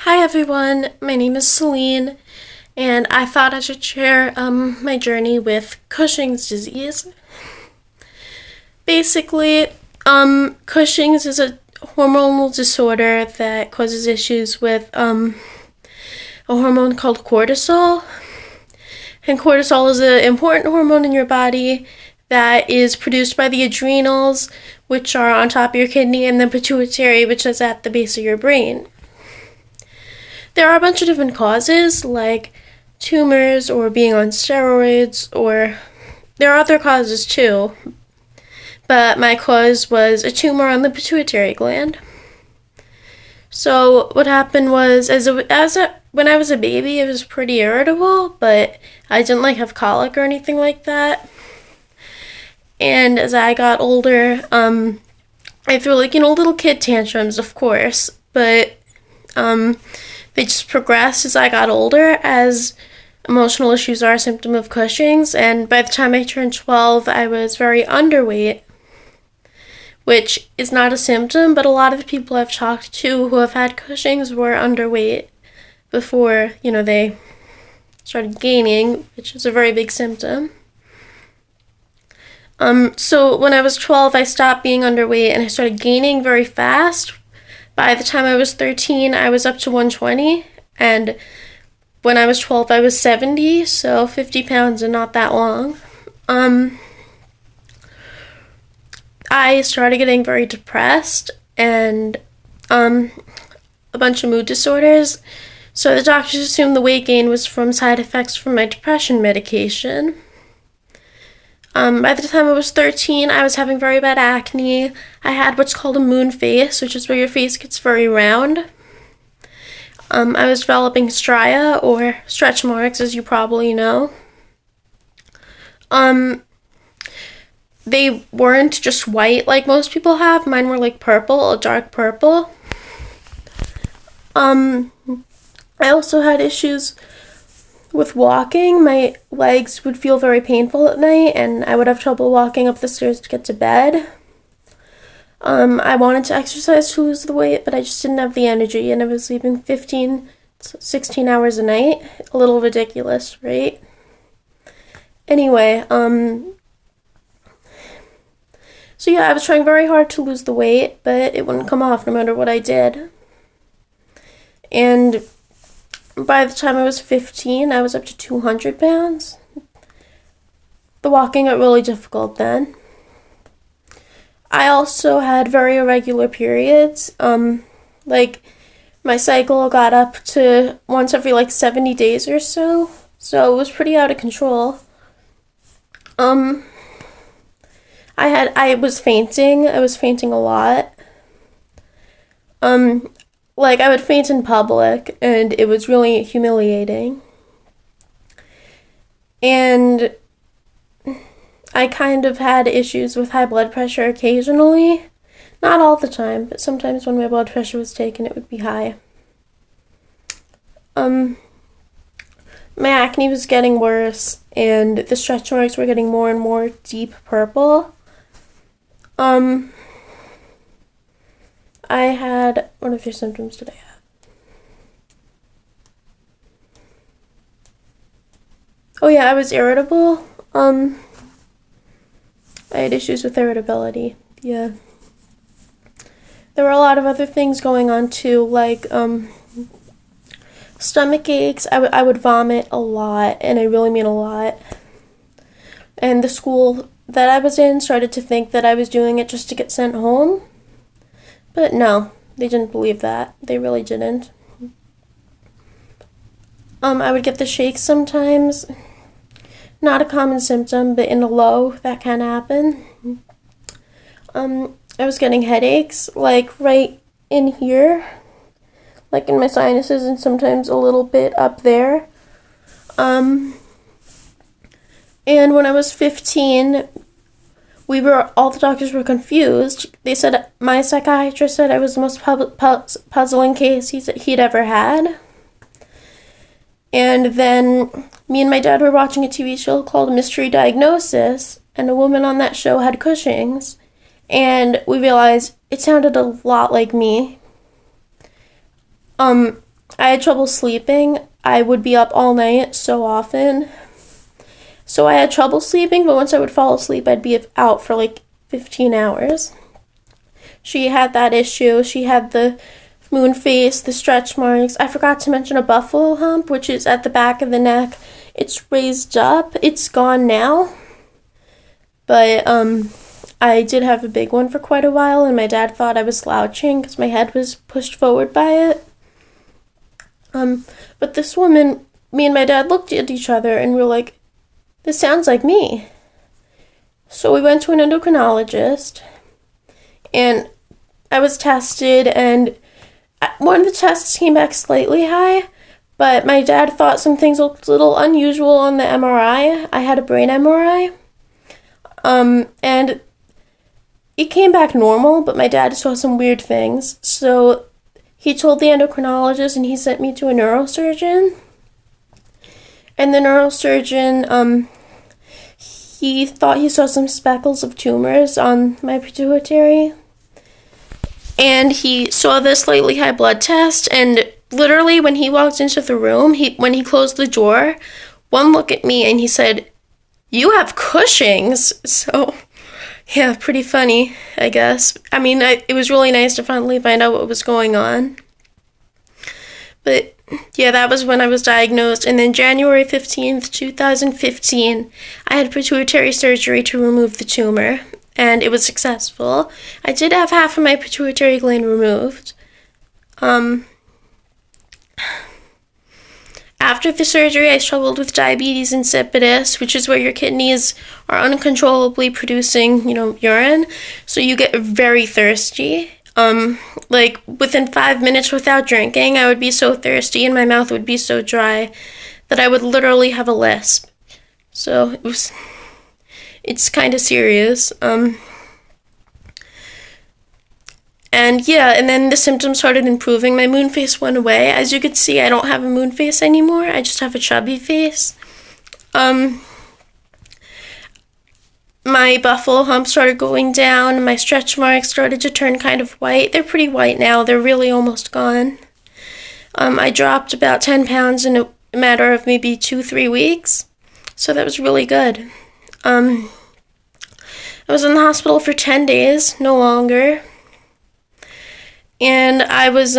Hi everyone, my name is Celine, and I thought I should share my journey with Cushing's disease. Basically, Cushing's is a hormonal disorder that causes issues with a hormone called cortisol. And cortisol is an important hormone in your body that is produced by the adrenals, which are on top of your kidney, and the pituitary, which is at the base of your brain. There are a bunch of different causes, like tumors or being on steroids, or there are other causes too. But my cause was a tumor on the pituitary gland. So what happened was, when I was a baby, it was pretty irritable, but I didn't have colic or anything like that. And as I got older, I threw little kid tantrums, of course, but they just progressed as I got older, as emotional issues are a symptom of Cushing's, and by the time I turned 12, I was very underweight, which is not a symptom, but a lot of the people I've talked to who have had Cushing's were underweight before, they started gaining, which is a very big symptom. So when I was 12, I stopped being underweight and I started gaining very fast. By the time I was 13, I was up to 120, and when I was 12, I was 70, so 50 pounds in not that long. I started getting very depressed and a bunch of mood disorders, so the doctors assumed the weight gain was from side effects from my depression medication. By the time I was 13, I was having very bad acne. I had what's called a moon face, which is where your face gets very round. I was developing stria, or stretch marks, as you probably know. They weren't just white like most people have. Mine were purple, a dark purple. I also had issues with walking. My legs would feel very painful at night, and I would have trouble walking up the stairs to get to bed. I wanted to exercise to lose the weight, but I just didn't have the energy, and I was sleeping 15, 16 hours a night. A little ridiculous, right? Anyway, so yeah, I was trying very hard to lose the weight, but it wouldn't come off no matter what I did. And by the time I was 15, I was up to 200 pounds. The walking got really difficult then. I also had very irregular periods. My cycle got up to once every 70 days or so. So it was pretty out of control. I was fainting. I was fainting a lot. I would faint in public, and it was really humiliating. And I kind of had issues with high blood pressure occasionally. Not all the time, but sometimes when my blood pressure was taken, it would be high. My acne was getting worse, and the stretch marks were getting more and more deep purple. I had, what other symptoms did I have? Oh yeah, I was irritable. I had issues with irritability. Yeah. There were a lot of other things going on too, stomach aches. I would vomit a lot, and I really mean a lot. And the school that I was in started to think that I was doing it just to get sent home. But no, they didn't believe that. They really didn't. I would get the shakes sometimes. Not a common symptom, but in a low, that can happen. I was getting headaches, right in here, in my sinuses, and sometimes a little bit up there. And when I was 15, all the doctors were confused. They said, my psychiatrist said I was the most puzzling case he'd ever had. And then me and my dad were watching a TV show called Mystery Diagnosis, and a woman on that show had Cushing's, and we realized it sounded a lot like me. I had trouble sleeping. I would be up all night so often. So I had trouble sleeping, but once I would fall asleep, I'd be out for like 15 hours. She had that issue. She had the moon face, the stretch marks. I forgot to mention a buffalo hump, which is at the back of the neck. It's raised up. It's gone now. But I did have a big one for quite a while, and my dad thought I was slouching because my head was pushed forward by it. But this woman, me and my dad looked at each other and we were like, this sounds like me. So we went to an endocrinologist, and I was tested, and one of the tests came back slightly high, but my dad thought some things looked a little unusual on the MRI. I had a brain MRI. And it came back normal, but my dad saw some weird things. So he told the endocrinologist, and he sent me to a neurosurgeon. And the neurosurgeon, he thought he saw some speckles of tumors on my pituitary. And he saw the slightly high blood test, and literally when he walked into the room, when he closed the door, one look at me and he said, "You have Cushing's." So, yeah, pretty funny, I guess. I mean, it was really nice to finally find out what was going on. But, yeah, that was when I was diagnosed. And then January 15th, 2015, I had pituitary surgery to remove the tumor. And it was successful. I did have half of my pituitary gland removed. After the surgery, I struggled with diabetes insipidus, which is where your kidneys are uncontrollably producing, urine. So you get very thirsty. Like within 5 minutes without drinking, I would be so thirsty and my mouth would be so dry that I would literally have a lisp. So it's kind of serious. And then the symptoms started improving. My moon face went away. As you can see, I don't have a moon face anymore. I just have a chubby face. My buffalo hump started going down. My stretch marks started to turn kind of white. They're pretty white now. They're really almost gone. I dropped about 10 pounds in a matter of maybe 2-3 weeks. So that was really good. I was in the hospital for 10 days, no longer. And I was,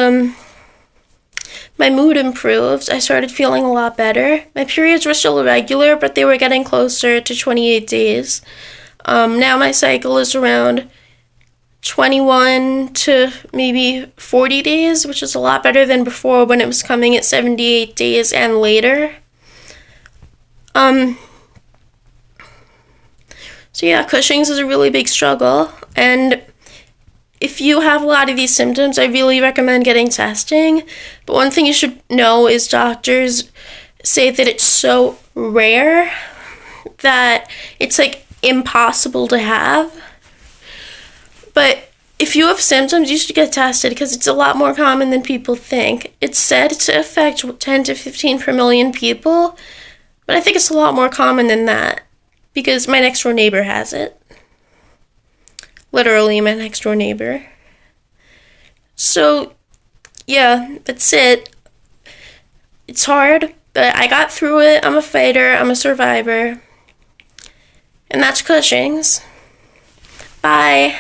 my mood improved. I started feeling a lot better. My periods were still irregular, but they were getting closer to 28 days. Now my cycle is around 21 to maybe 40 days, which is a lot better than before when it was coming at 78 days and later. So yeah, Cushing's is a really big struggle, and if you have a lot of these symptoms, I really recommend getting testing. But one thing you should know is doctors say that it's so rare that it's like impossible to have. But if you have symptoms, you should get tested because it's a lot more common than people think. It's said to affect 10 to 15 per million people, but I think it's a lot more common than that because my next door neighbor has it. Literally my next door neighbor. So, yeah, that's it. It's hard, but I got through it. I'm a fighter. I'm a survivor. And that's Cushing's. Bye.